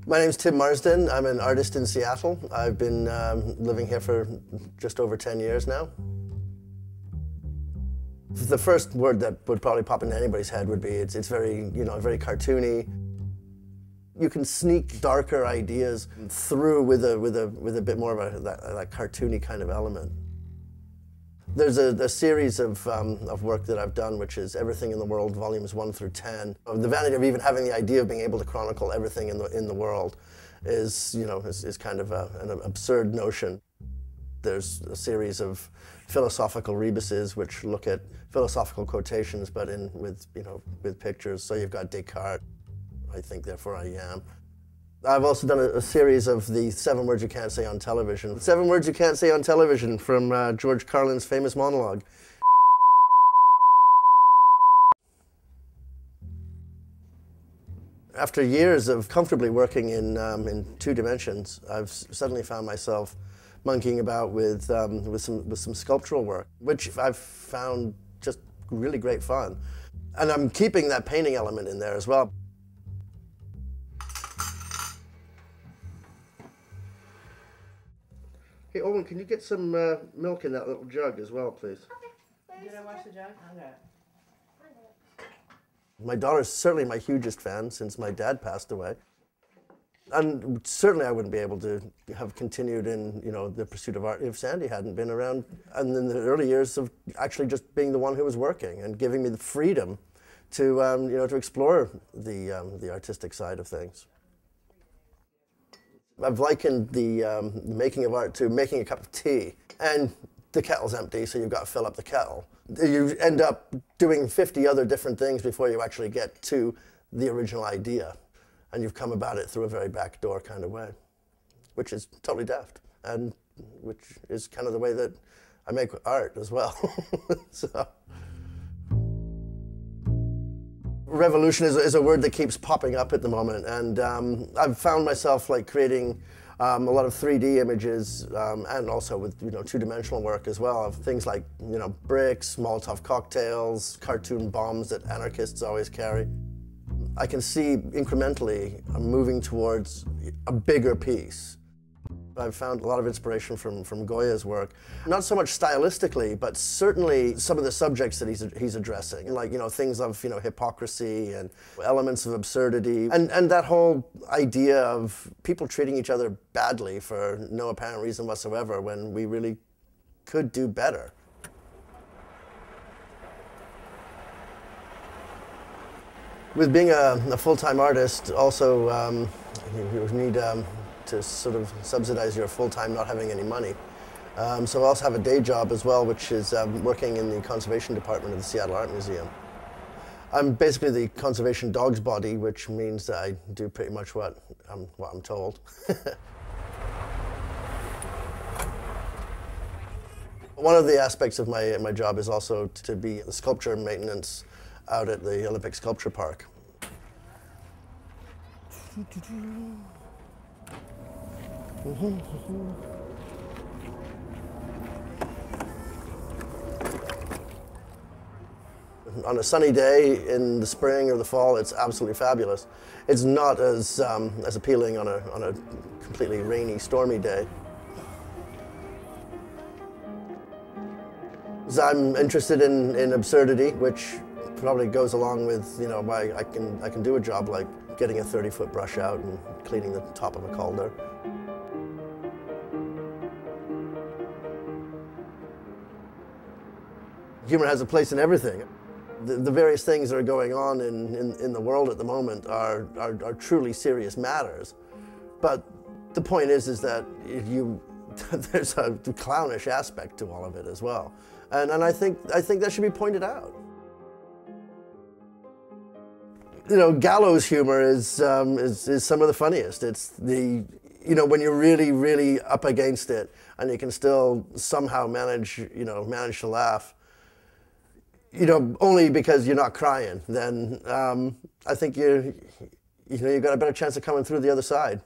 My name's Tim Marsden. I'm an artist in Seattle. I've been living here for just over 10 years now. The first word that would probably pop into anybody's head would be it's very, very cartoony. You can sneak darker ideas through with a bit more of that cartoony kind of element. There's a series of work that I've done, which is Everything in the World, volumes 1 through 10. The vanity of even having the idea of being able to chronicle everything in the world is kind of an absurd notion. There's a series of philosophical rebuses which look at philosophical quotations, but with pictures. So you've got Descartes, I think, therefore I am. I've also done a series of the 7 words you can't say on television. 7 words you can't say on television from George Carlin's famous monologue. After years of comfortably working in 2 dimensions, I've suddenly found myself monkeying about with some sculptural work, which I've found just really great fun. And I'm keeping that painting element in there as well. Hey, Owen, can you get some milk in that little jug as well, please? Okay. Did I wash the jug? Okay. My daughter's certainly my hugest fan since my dad passed away. And certainly I wouldn't be able to have continued in, the pursuit of art if Sandy hadn't been around. And in the early years of actually just being the one who was working and giving me the freedom to, to explore the artistic side of things. I've likened the making of art to making a cup of tea, and the kettle's empty, so you've got to fill up the kettle. You end up doing 50 other different things before you actually get to the original idea, and you've come about it through a very backdoor kind of way, which is totally daft, and which is kind of the way that I make art as well. So. Revolution is a word that keeps popping up at the moment, and I've found myself creating a lot of 3D images and also with 2-dimensional work as well, of things like bricks, Molotov cocktails, cartoon bombs that anarchists always carry. I can see incrementally I'm moving towards a bigger piece. I've found a lot of inspiration from Goya's work, not so much stylistically, but certainly some of the subjects that he's addressing, like things of hypocrisy and elements of absurdity, and that whole idea of people treating each other badly for no apparent reason whatsoever when we really could do better. With being a full-time artist, also you need to sort of subsidize your full-time not having any money. So I also have a day job as well, which is working in the conservation department of the Seattle Art Museum. I'm basically the conservation dog's body, which means that I do pretty much what I'm told. One of the aspects of my job is also to be the sculpture maintenance out at the Olympic Sculpture Park. On a sunny day in the spring or the fall, it's absolutely fabulous. It's not as appealing on a completely rainy, stormy day. So I'm interested in absurdity, which probably goes along with why I can do a job like getting a 30-foot brush out and cleaning the top of a cauldron. Humor has a place in everything. The various things that are going on in the world at the moment are truly serious matters. But the point is that there's a clownish aspect to all of it as well. And I think that should be pointed out. Gallows humor is some of the funniest. It's when you're really, really up against it and you can still somehow manage to laugh. Only because you're not crying, then I think you've got a better chance of coming through the other side.